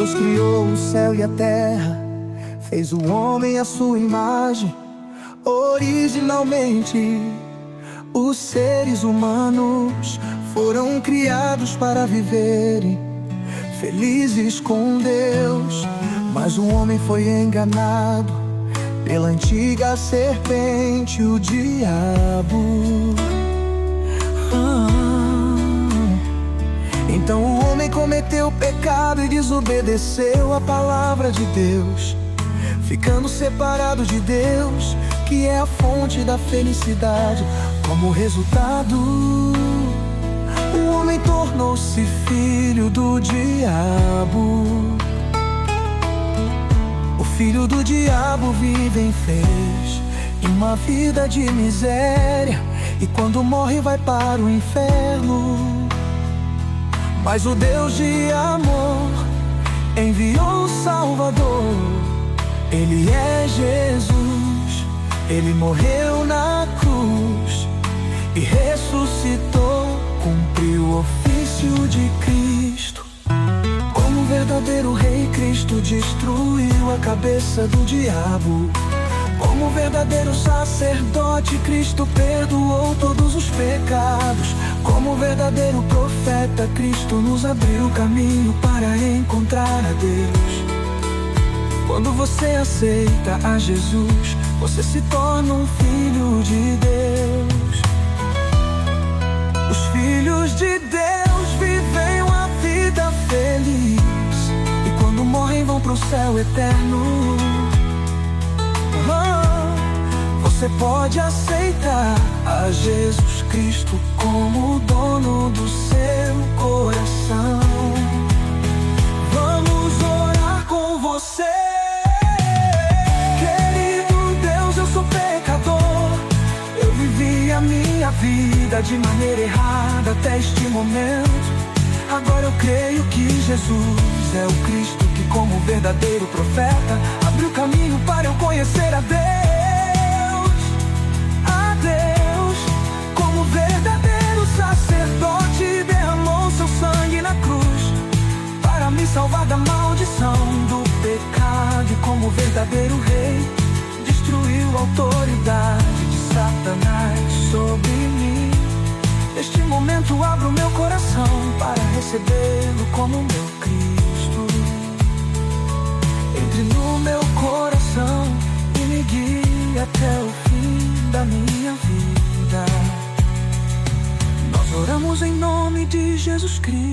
Deus criou o céu e a terra, fez o homem à sua imagem. Originalmente, os seres humanos foram criados para viverem felizes com Deus. Mas o homem foi enganado pela antiga serpente, o diabo. Então o homem cometeu pecado e desobedeceu a palavra de Deus, ficando separado de Deus, que é a fonte da felicidade. Como resultado, o homem tornou-se filho do diabo. O filho do diabo vive infeliz em uma vida de miséria, e quando morre vai para o inferno. Mas o Deus de amor enviou o Salvador. Ele é Jesus. Ele morreu na cruz e ressuscitou, cumpriu o ofício de Cristo. Como verdadeiro rei, Cristo destruiu a cabeça do diabo. Como verdadeiro sacerdote, Cristo perdoou todos os pecados. Como verdadeiro profeta, Cristo nos abriu o caminho para encontrar a Deus. Quando você aceita a Jesus, você se torna um filho de Deus. Os filhos de Deus vivem uma vida feliz, e quando morrem vão pro céu eterno. Você pode aceitar a Jesus Cristo como o dono do seu coração. Vamos orar com você. Querido Deus, eu sou pecador. Eu vivi a minha vida de maneira errada até este momento. Agora eu creio que Jesus é o Cristo que, como verdadeiro profeta, abriu caminho para eu conhecer a Deus. Como verdadeiro sacerdote, derramou seu sangue na cruz para me salvar da maldição do pecado. E como verdadeiro rei, destruiu a autoridade de Satanás sobre mim. Neste momento abro meu coração para recebê-lo como meu Cristo. Entre no meu coração e me guie até o fim da minha vida. Nós oramos em nome de Jesus Cristo.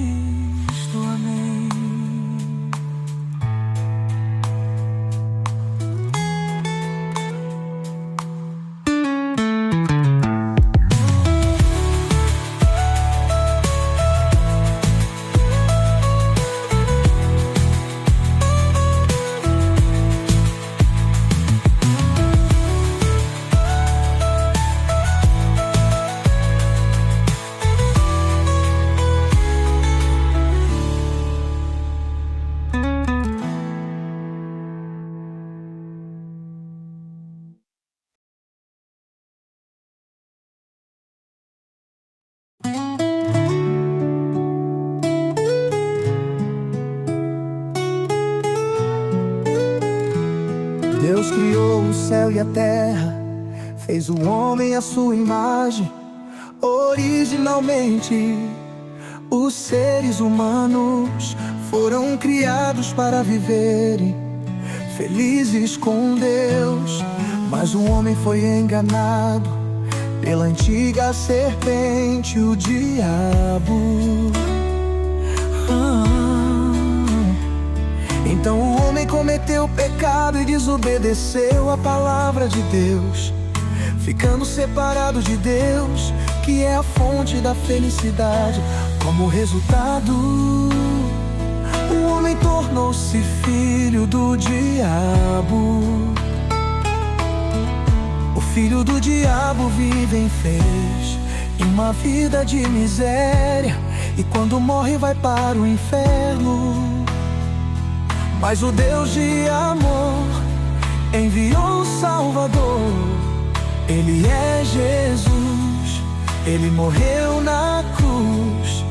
Amém. Deus criou o céu e a terra, fez o homem à sua imagem. Originalmente, os seres humanos foram criados para viverem felizes com Deus. Mas o homem foi enganado pela antiga serpente, o diabo. Então o homem cometeu pecado e desobedeceu a palavra de Deus, ficando separado de Deus, que é a fonte da felicidade. Como resultado, o homem tornou-se filho do diabo. O filho do diabo vive infeliz em uma vida de miséria, e quando morre vai para o inferno. Mas o Deus de amor enviou o Salvador. Ele é Jesus. Ele morreu na cruz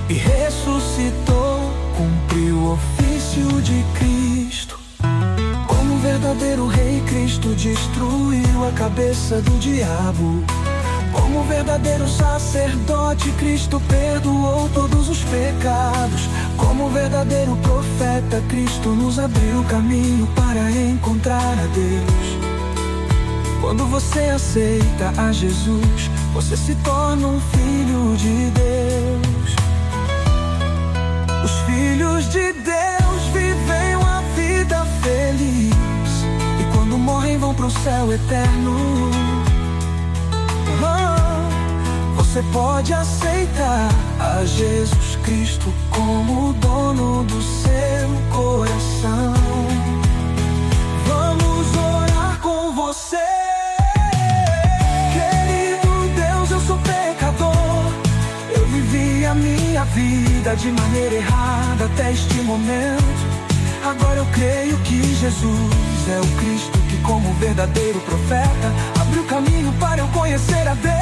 e ressuscitou, cumpriu o ofício ofício de Cristo. Como verdadeiro rei, Cristo destruiu a cabeça do diabo. Como verdadeiro sacerdote, Cristo perdoou todos os pecados. Como verdadeiro profeta, Cristo nos abriu o caminho para encontrar a Deus. Quando você aceita a Jesus, você se torna um filho de Deus. Os filhos de Deus vivem uma vida feliz, e quando morrem vão pro céu eterno. Você pode aceitar a Jesus Cristo como o dono do seu coração. Vamos orar com você. Querido Deus, eu sou pecador. Eu vivi a minha vida de maneira errada até este momento. Agora eu creio que Jesus é o Cristo que, como verdadeiro profeta, abriu caminho para eu conhecer a Deus.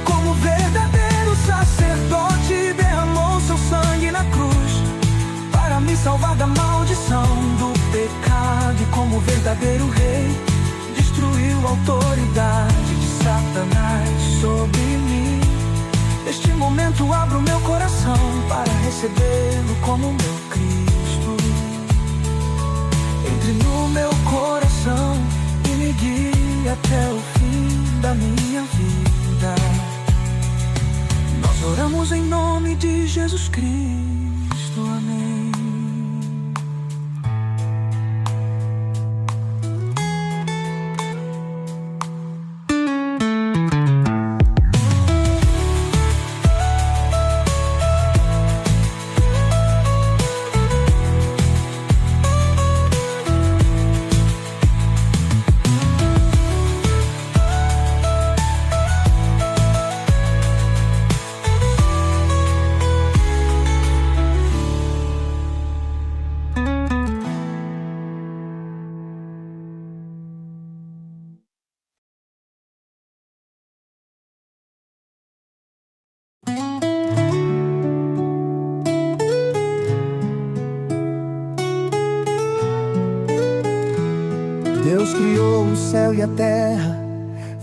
Como verdadeiro sacerdote, derramou seu sangue na cruz para me salvar da maldição do pecado. E como verdadeiro rei, destruiu a autoridade de Satanás sobre mim. Neste momento abro meu coração para recebê-lo como meu Cristo. Entre no meu coração e me guie até o fim da minha vida. Nós oramos em nome de Jesus Cristo. Amém. Deus criou o céu e a terra,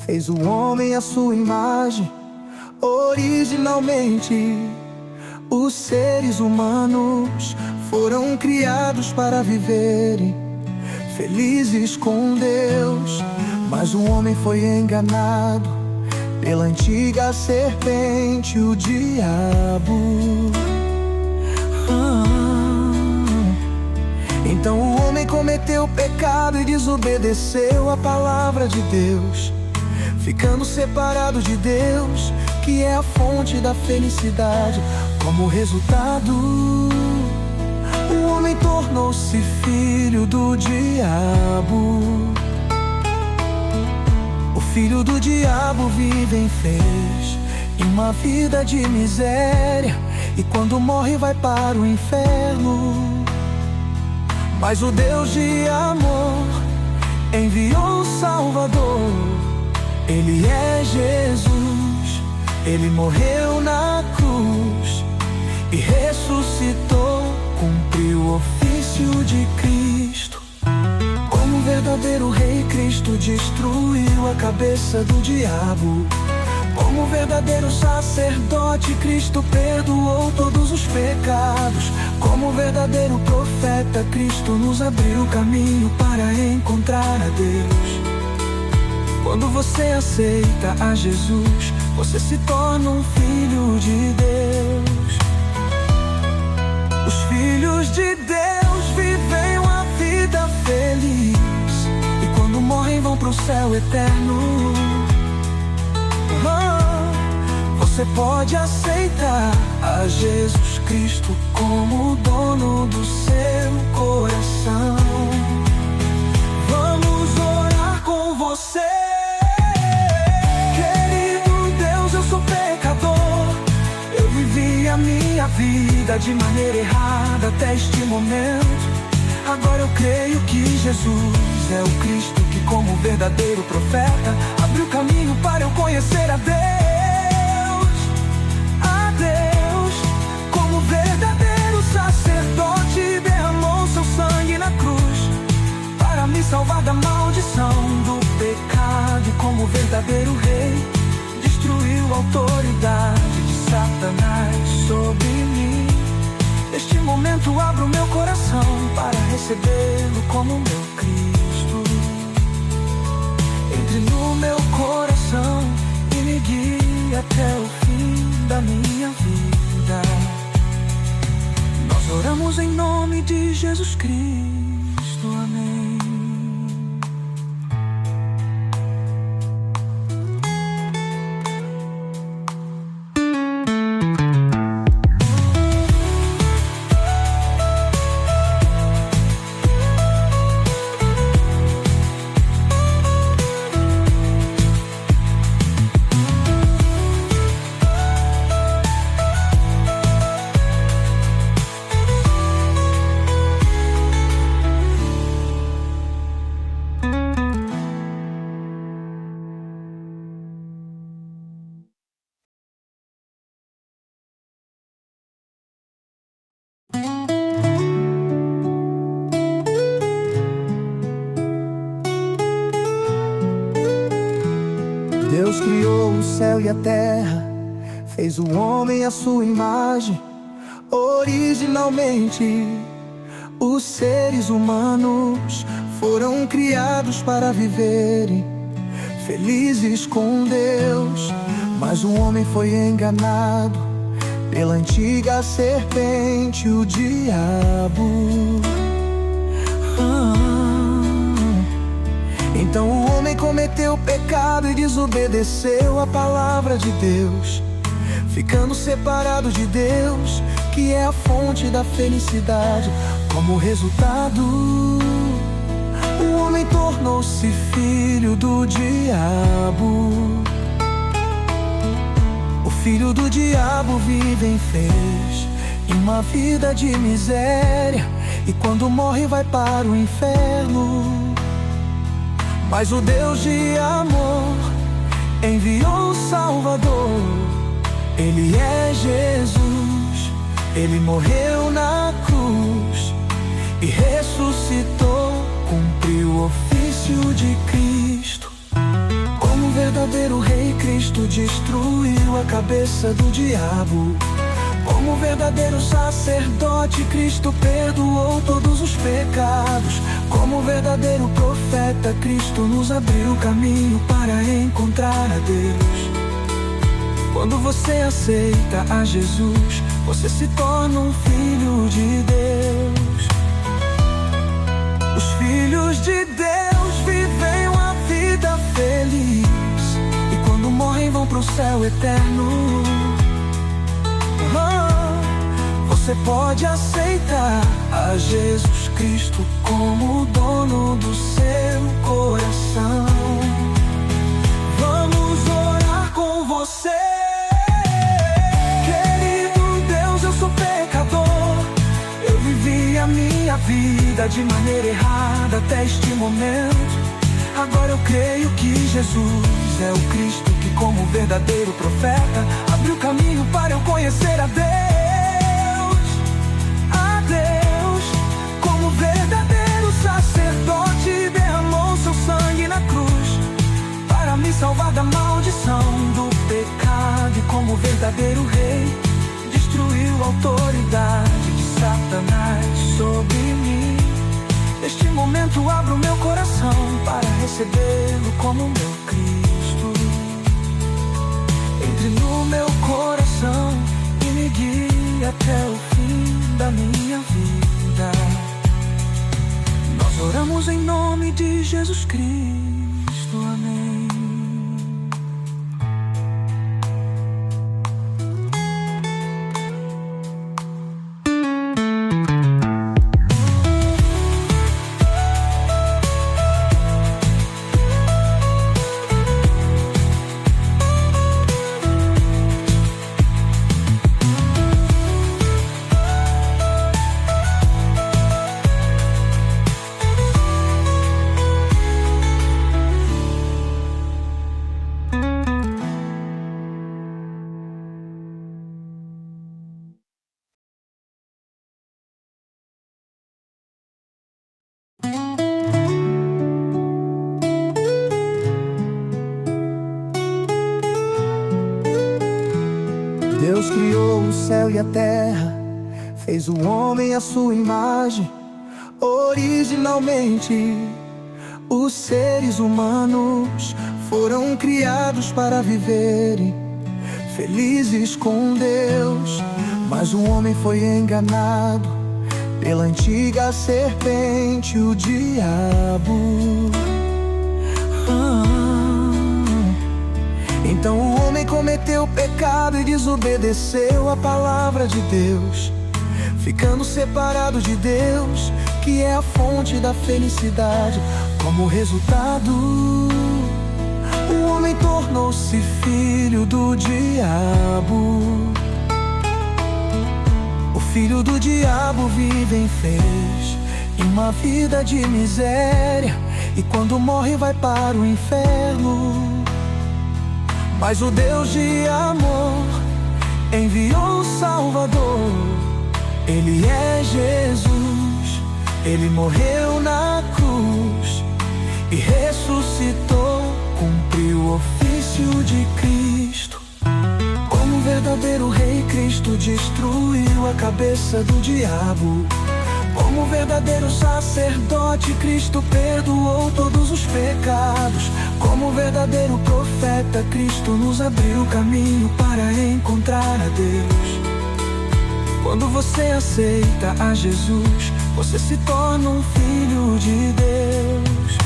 fez o homem à sua imagem. Originalmente, os seres humanos foram criados para viverem felizes com Deus. Mas o homem foi enganado pela antiga serpente, o diabo. Então o homem cometeu pecado e desobedeceu a palavra de Deus, ficando separado de Deus, que é a fonte da felicidade. Como resultado, o homem tornou-se filho do diabo. O filho do diabo vive infeliz em uma vida de miséria, e quando morre vai para o inferno. Mas o Deus de amor enviou o Salvador. Ele é Jesus. Ele morreu na cruz e ressuscitou, cumpriu o ofício de Cristo. Como verdadeiro rei, Cristo destruiu a cabeça do diabo. Como verdadeiro sacerdote, Cristo perdoou todos os pecados. Como verdadeiro profeta, Cristo nos abriu o caminho para encontrar a Deus. Quando você aceita a Jesus, você se torna um filho de Deus. Os filhos de Deus vivem uma vida feliz, e quando morrem vão pro céu eterno. Você pode aceitar a Jesus Cristo como o dono do seu coração. Vamos orar com você. Querido Deus, eu sou pecador. Eu vivi a minha vida de maneira errada até este momento. Agora eu creio que Jesus é o Cristo que, como verdadeiro profeta, abriu caminho para eu conhecer a Deus. Como me salvar da maldição do pecado. E como verdadeiro rei, destruiu a autoridade de Satanás sobre mim. Neste momento abro meu coração para recebê-lo como meu Cristo. Entre no meu coração e me guie até o fim da minha vida. Nós oramos em nome de Jesus Cristo. Amém. Deus criou o céu e a terra, fez o homem à sua imagem. Originalmente, os seres humanos foram criados para viverem felizes com Deus. Mas o homem foi enganado pela antiga serpente, o diabo. Então o homem cometeu pecado e desobedeceu a palavra de Deus, ficando separado de Deus, que é a fonte da felicidade. Como resultado, o homem tornou-se filho do diabo. O filho do diabo vive infeliz em uma vida de miséria, e quando morre vai para o inferno. Mas o Deus de amor enviou o Salvador. Ele é Jesus. Ele morreu na cruz e ressuscitou, cumpriu o ofício de Cristo. Como verdadeiro rei, Cristo destruiu a cabeça do diabo. Como verdadeiro sacerdote, Cristo perdoou todos os pecados. Como verdadeiro profeta, Cristo nos abriu o caminho para encontrar a Deus. Quando você aceita a Jesus, você se torna um filho de Deus. Os filhos de Deus vivem uma vida feliz, e quando morrem vão pro céu eterno. Você pode aceitar a Jesus Cristo como o dono do seu coração. Vamos orar com você. Querido Deus, eu sou pecador. Eu vivi a minha vida de maneira errada até este momento. Agora eu creio que Jesus é o Cristo que, como verdadeiro profeta, abriu caminho para eu conhecer a Deus. Como verdadeiro sacerdote, derramou seu sangue na cruz para me salvar da maldição do pecado. E como verdadeiro rei, destruiu a autoridade de Satanás sobre mim. Neste momento abro meu coração para recebê-lo como meu Cristo. Entre no meu coração e me guie até o fim da minha vida. Nós oramos em nome de Jesus Cristo. Amém. Deus criou o céu e a terra, fez o homem à sua imagem. Originalmente, os seres humanos foram criados para viverem felizes com Deus. Mas o homem foi enganado pela antiga serpente, o diabo. Então o homem cometeu pecado e desobedeceu a palavra de Deus, ficando separado de Deus, que é a fonte da felicidade. Como resultado, o homem tornou-se filho do diabo. O filho do diabo vive infeliz, em uma vida de miséria, e quando morre vai para o inferno. Mas o Deus de amor enviou o Salvador. Ele é Jesus, Ele morreu na cruz e ressuscitou, cumpriu o ofício de Cristo. Como verdadeiro rei, Cristo destruiu a cabeça do diabo. Como verdadeiro sacerdote, Cristo perdoou todos os pecados. Como verdadeiro profeta, Cristo nos abriu o caminho para encontrar a Deus. Quando você aceita a Jesus, você se torna um filho de Deus.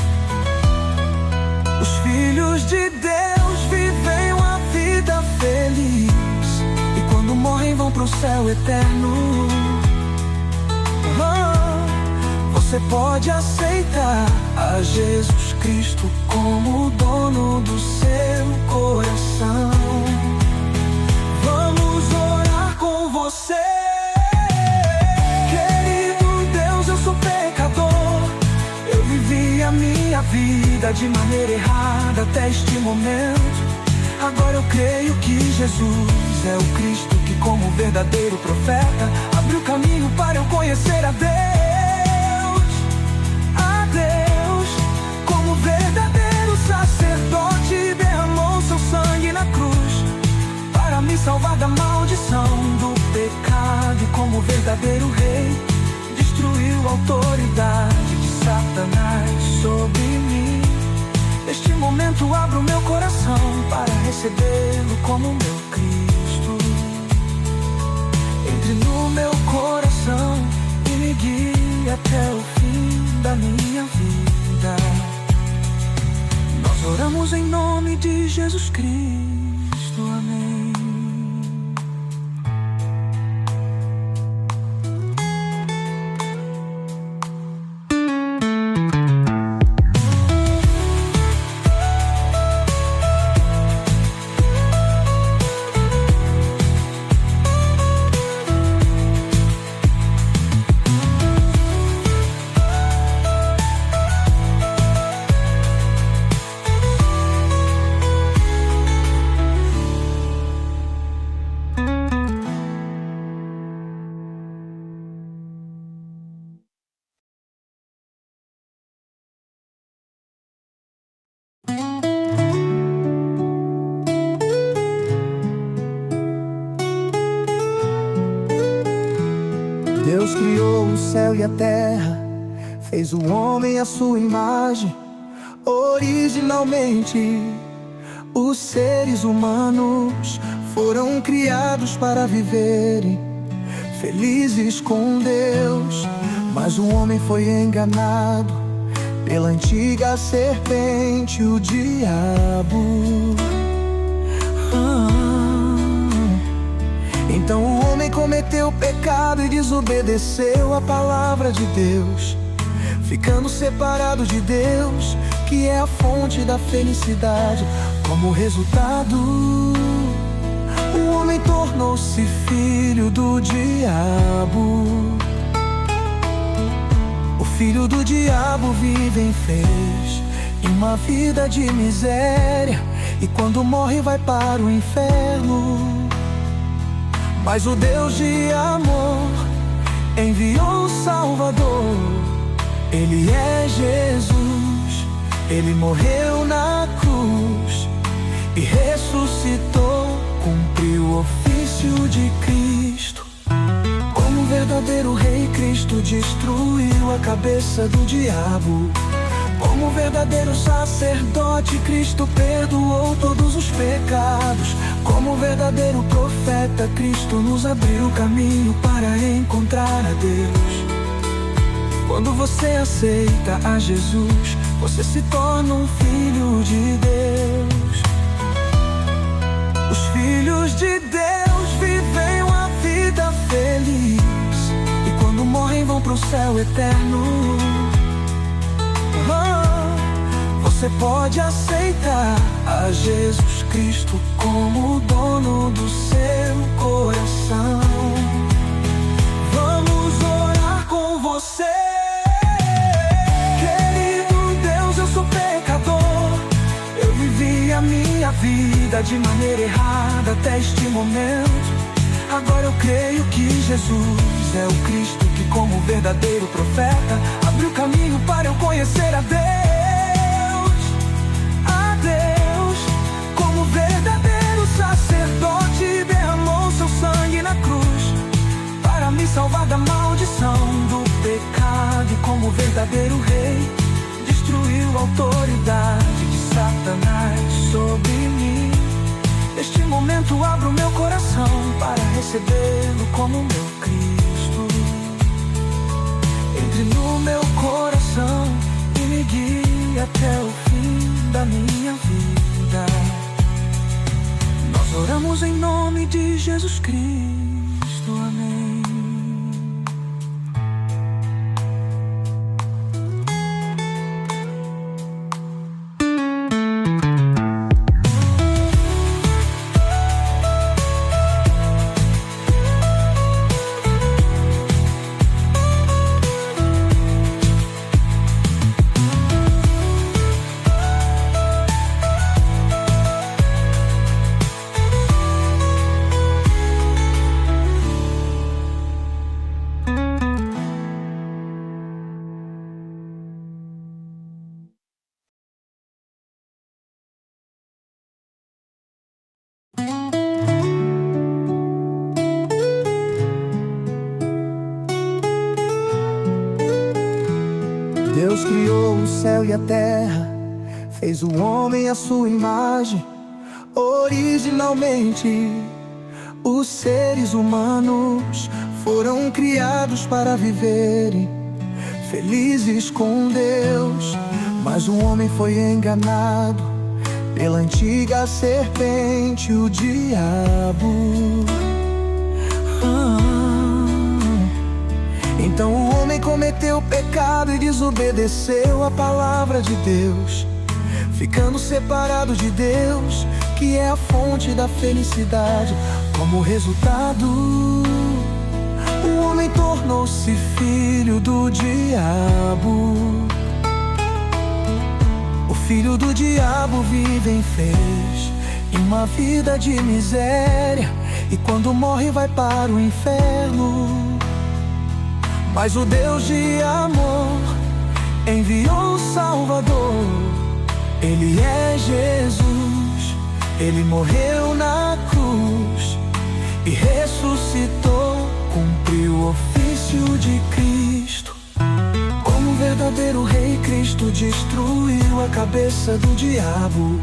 Os filhos de Deus vivem uma vida feliz, e quando morrem vão pro céu eterno. Você pode aceitar a Jesus Cristo como dono do seu coração. Vamos orar com você. Querido Deus, eu sou pecador. Eu vivi a minha vida de maneira errada até este momento. Agora eu creio que Jesus é o Cristo que, como verdadeiro profeta, abriu caminho para eu conhecer a Deus. Como verdadeiro sacerdote, derramou seu sangue na cruz para me salvar da maldição do pecado. E como verdadeiro rei, destruiu a autoridade de Satanás sobre mim. Neste momento abro meu coração para recebê-lo como meu Cristo. Entre no meu coração e me guie até o fim da minha vida. Nós oramos em nome de Jesus Cristo. Amém. Deus criou o céu e a terra, fez o homem à sua imagem. Originalmente, os seres humanos foram criados para viverem felizes com Deus. Mas o homem foi enganado pela antiga serpente, o diabo. Então o homem cometeu pecado e desobedeceu a palavra de Deus, ficando separado de Deus, que é a fonte da felicidade. Como resultado, o homem tornou-se filho do diabo. O filho do diabo vive infeliz, em uma vida de miséria, e quando morre vai para o inferno. Mas o Deus de amor enviou o Salvador. Ele é Jesus, Ele morreu na cruz e ressuscitou, cumpriu o o ofício de Cristo. Como verdadeiro rei, Cristo destruiu a cabeça do diabo. Como verdadeiro sacerdote, Cristo perdoou todos os pecados. Como verdadeiro profeta, Cristo nos abriu o caminho para encontrar a Deus. Quando você aceita a Jesus, você se torna um filho de Deus. Os filhos de Deus vivem uma vida feliz, e quando morrem vão pro céu eterno. Você pode aceitar a Jesus Cristo como o dono do seu coração. Vamos orar com você. Querido Deus, eu sou pecador. Eu vivi a minha vida de maneira errada até este momento. Agora eu creio que Jesus é o Cristo que, como verdadeiro profeta, abriu caminho para eu conhecer a Deus. Como verdadeiro sacerdote, derramou seu sangue na cruz para me salvar da maldição do pecado. E como verdadeiro rei, destruiu a autoridade de Satanás sobre mim. Neste momento abro meu coração para recebê-lo como meu Cristo. Entre no meu coração e me guie até o fim da minha vida. Nós oramos em nome de Jesus Cristo. Amém. Deus criou o céu e a terra, fez o homem à sua imagem. Originalmente, os seres humanos foram criados para viverem felizes com Deus. Mas o homem foi enganado pela antiga serpente, o diabo. Então o homem cometeu pecado e desobedeceu a palavra de Deus, ficando separado de Deus, que é a fonte da felicidade. Como resultado, o homem tornou-se filho do diabo. O filho do diabo vive infeliz, em uma vida de miséria, e quando morre vai para o inferno. Mas o Deus de amor enviou o Salvador. Ele é Jesus. Ele morreu na cruz e ressuscitou, cumpriu o ofício de Cristo. Como verdadeiro rei, Cristo destruiu a cabeça do diabo.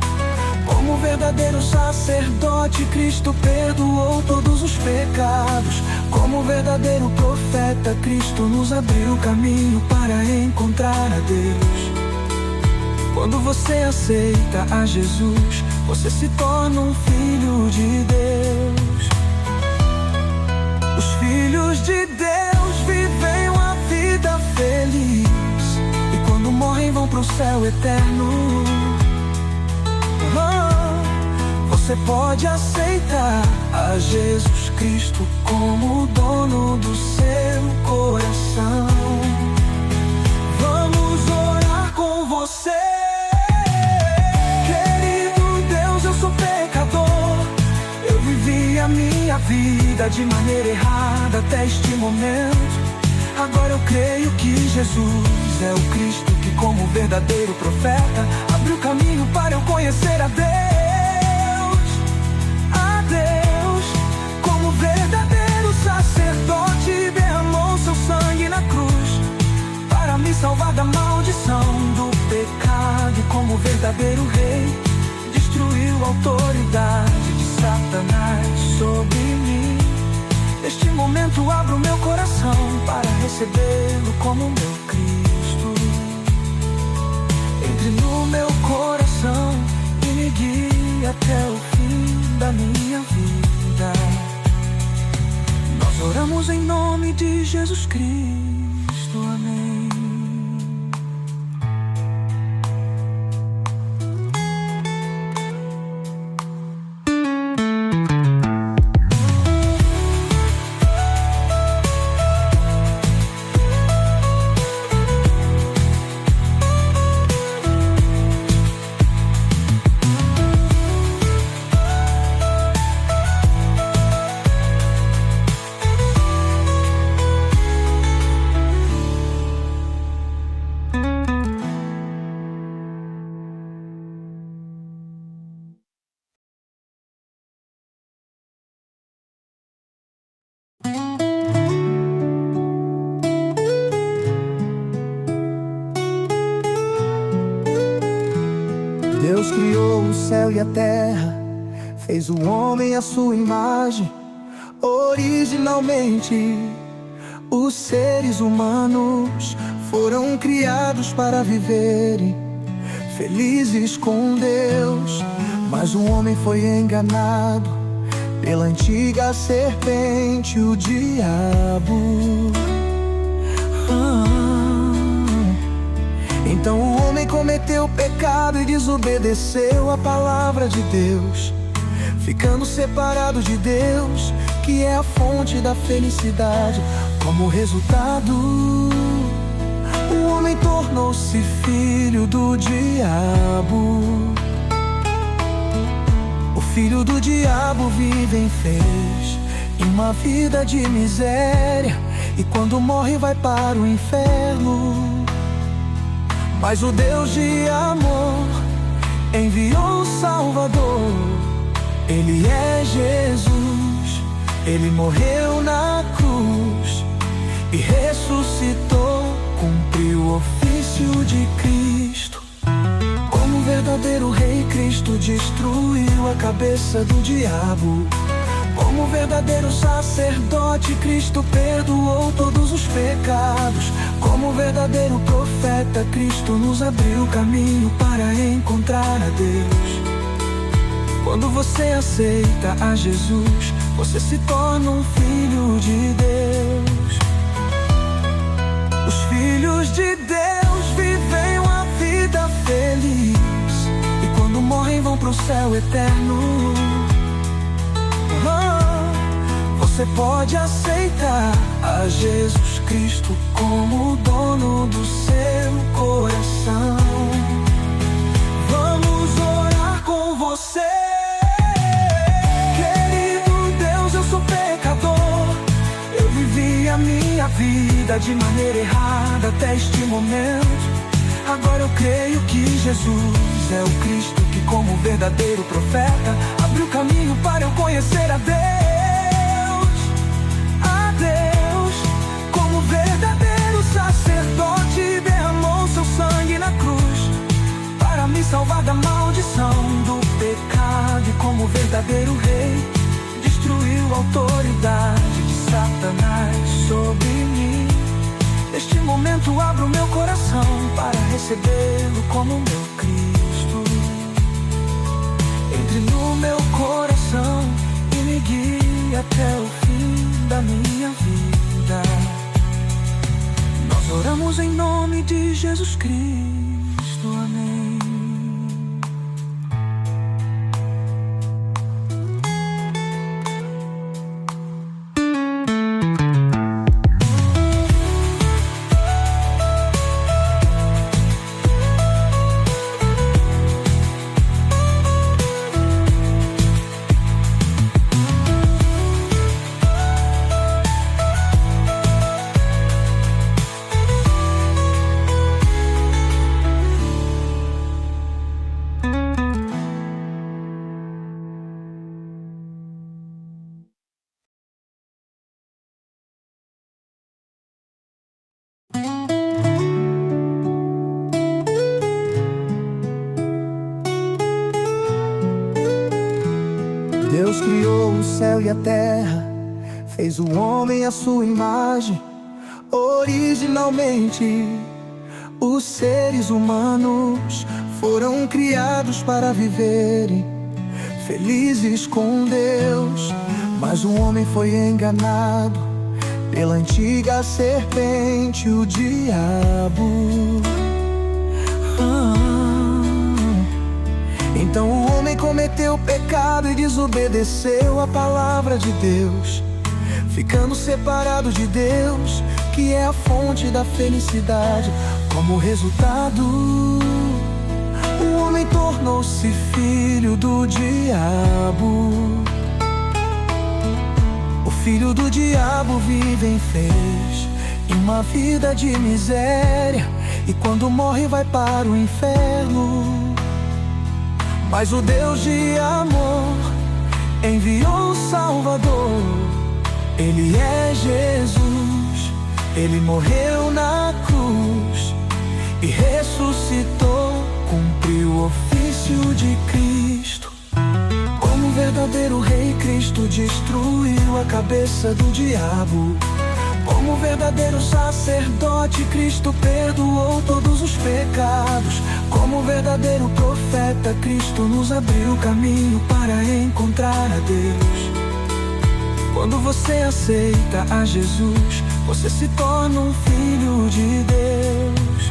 Como verdadeiro sacerdote, Cristo perdoou todos os pecados. Como verdadeiro profeta, Cristo nos abriu o caminho para encontrar a Deus. Quando você aceita a Jesus, você se torna um filho de Deus. Os filhos de Deus vivem uma vida feliz, e quando morrem vão pro céu eterno. Você pode aceitar a Jesus Cristo como o dono do seu coração. Vamos orar com você. Querido Deus, eu sou pecador. Eu vivi a minha vida de maneira errada até este momento. Agora eu creio que Jesus é o Cristo que, como verdadeiro profeta, abriu caminho para eu conhecer a Deus. salvar da maldição do pecado. E como verdadeiro rei, destruiu a autoridade de Satanás sobre mim. Neste momento abro meu coração para recebê-lo como meu Cristo. Entre no meu coração e me guie até o fim da minha vida. Nós oramos em nome de Jesus Cristo. Amém. Deus criou o céu e a terra, fez o homem à sua imagem. Originalmente, os seres humanos foram criados para viverem felizes com Deus. Mas o homem foi enganado pela antiga serpente, o diabo. Então o homem cometeu pecado e desobedeceu a palavra de Deus, ficando separado de Deus, que é a fonte da felicidade. Como resultado, o homem tornou-se filho do diabo. O filho do diabo vive infeliz, em uma vida de miséria, e quando morre vai para o inferno. Mas o Deus de amor enviou o Salvador. Ele é Jesus. Ele morreu na cruz e ressuscitou, cumpriu o ofício de Cristo. Como verdadeiro rei, Cristo destruiu a cabeça do diabo. Como verdadeiro sacerdote, Cristo perdoou todos os pecados. Como verdadeiro profeta, Cristo nos abriu o caminho para encontrar a Deus. Quando você aceita a Jesus, você se torna um filho de Deus. Os filhos de Deus vivem uma vida feliz, e quando morrem vão pro céu eterno. Você pode aceitar a Jesus Cristo como o dono do seu coração. Vamos orar com você. Querido Deus, eu sou pecador. Eu vivi a minha vida de maneira errada até este momento. Agora eu creio que Jesus é o Cristo que, como verdadeiro profeta, abriu caminho para eu conhecer a Deus. Como verdadeiro sacerdote, derramou seu sangue na cruz para me salvar da maldição do pecado. E como verdadeiro rei, destruiu a autoridade de Satanás sobre mim. Neste momento abro meu coração para recebê-lo como meu Cristo. Entre no meu coração e me guie até o fim da minha vida. Nós oramos em nome de Jesus Cristo. Amém. Deus criou o céu e a terra, fez o homem à sua imagem. Originalmente, os seres humanos foram criados para viverem felizes com Deus. Mas o homem foi enganado pela antiga serpente, o diabo. Então o homem cometeu pecado e desobedeceu a palavra de Deus, ficando separado de Deus, que é a fonte da felicidade. Como resultado, o homem tornou-se filho do diabo. O filho do diabo vive infeliz, em uma vida de miséria, e quando morre vai para o inferno. Mas o Deus de amor enviou o Salvador. Ele é Jesus, ele morreu na cruz e ressuscitou, cumpriu o ofício de Cristo. Como verdadeiro rei, Cristo destruiu a cabeça do diabo. Como verdadeiro sacerdote, Cristo perdoou todos os pecados. Como verdadeiro profeta, Cristo nos abriu o caminho para encontrar a Deus. Quando você aceita a Jesus, você se torna um filho de Deus.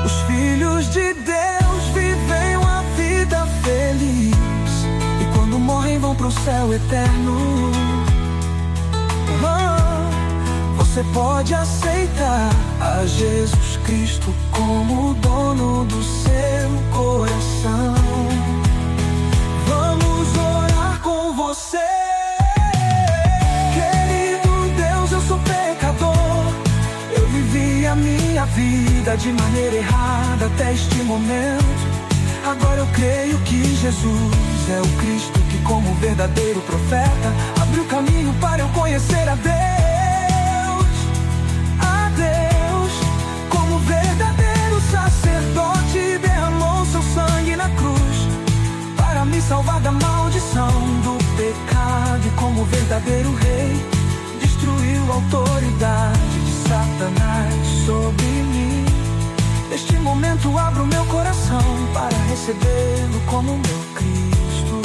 Os filhos de Deus vivem uma vida feliz, e quando morrem vão pro céu eterno. Você pode aceitar a Jesus Cristo como dono do seu coração. Vamos orar com você. Querido Deus, eu sou pecador. Eu vivi a minha vida de maneira errada até este momento. Agora eu creio que Jesus é o Cristo que, como verdadeiro profeta, abriu caminho para eu conhecer a Deus. Como verdadeiro sacerdote, derramou seu sangue na cruz para me salvar da maldição do pecado. E como verdadeiro rei, destruiu a autoridade de Satanás sobre mim. Neste momento abro meu coração para recebê-lo como meu Cristo.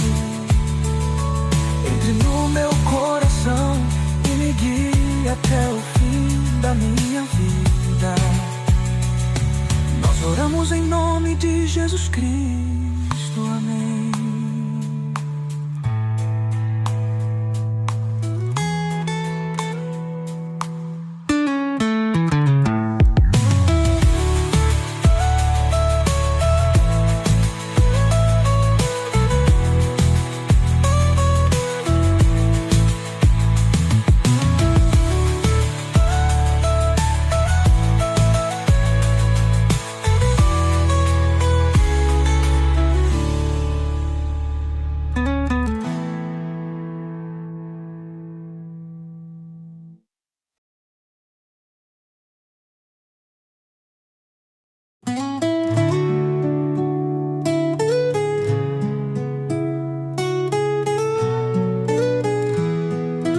Entre no meu coração e me guie até o fim da minha vida. Nós oramos em nome de Jesus Cristo. Amém.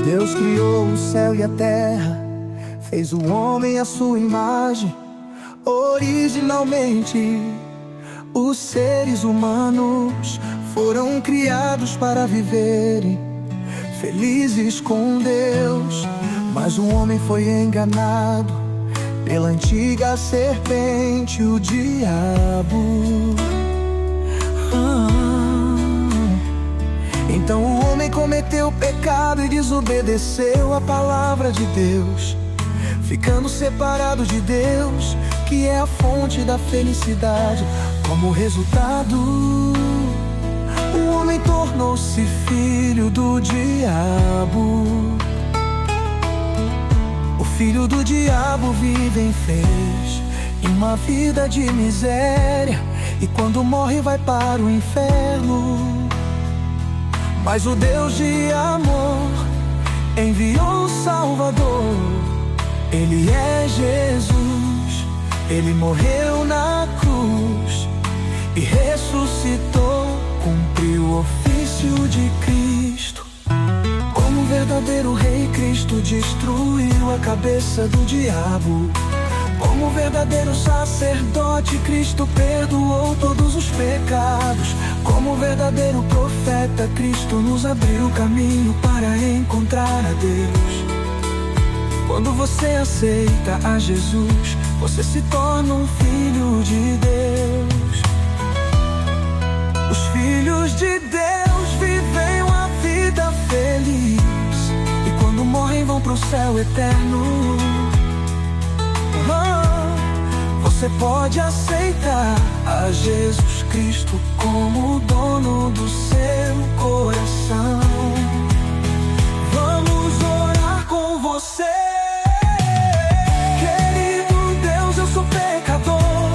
Deus criou o céu e a terra, fez o homem à sua imagem. Originalmente, os seres humanos foram criados para viverem felizes com Deus. Mas o homem foi enganado pela antiga serpente, o diabo. Então o homem cometeu pecado e desobedeceu a palavra de Deus, ficando separado de Deus, que é a fonte da felicidade. Como resultado, o homem tornou-se filho do diabo. O filho do diabo vive infeliz, em uma vida de miséria, e quando morre vai para o inferno. Mas o Deus de amor enviou o Salvador. Ele é Jesus, ele morreu na cruz e ressuscitou, cumpriu o ofício sacerdócio de Cristo. Como verdadeiro rei, Cristo destruiu a cabeça do diabo. Como verdadeiro sacerdote, Cristo perdoou todos os pecados. Como verdadeiro profeta, Cristo nos abriu o caminho para encontrar a Deus. Quando você aceita a Jesus, você se torna um filho de Deus. Os filhos de Deus vivem uma vida feliz, e quando morrem vão pro céu eterno. Você pode aceitar a Jesus Cristo como o dono do seu coração. Vamos orar com você. Querido Deus, eu sou pecador.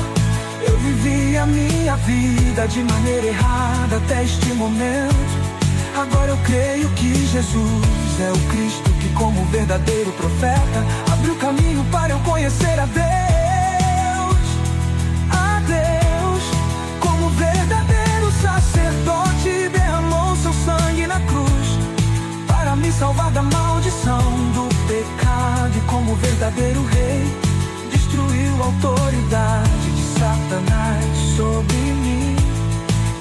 Eu vivi a minha vida de maneira errada até este momento. Agora eu creio que Jesus é o Cristo que, como verdadeiro profeta, abriu caminho para eu conhecer a Deus. A Deus, como verdadeiro sacerdote, derramou seu sangue na cruz para me salvar da maldição do pecado. E como verdadeiro rei, destruiu a autoridade de Satanás sobre mim.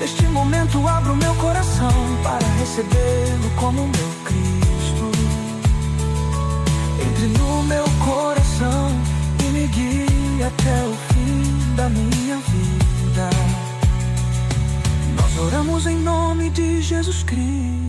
Neste momento abro meu coração para recebê-lo como meu Cristo. Entre no meu coração e me guie até o fim da minha vida. Nós oramos em nome de Jesus Cristo.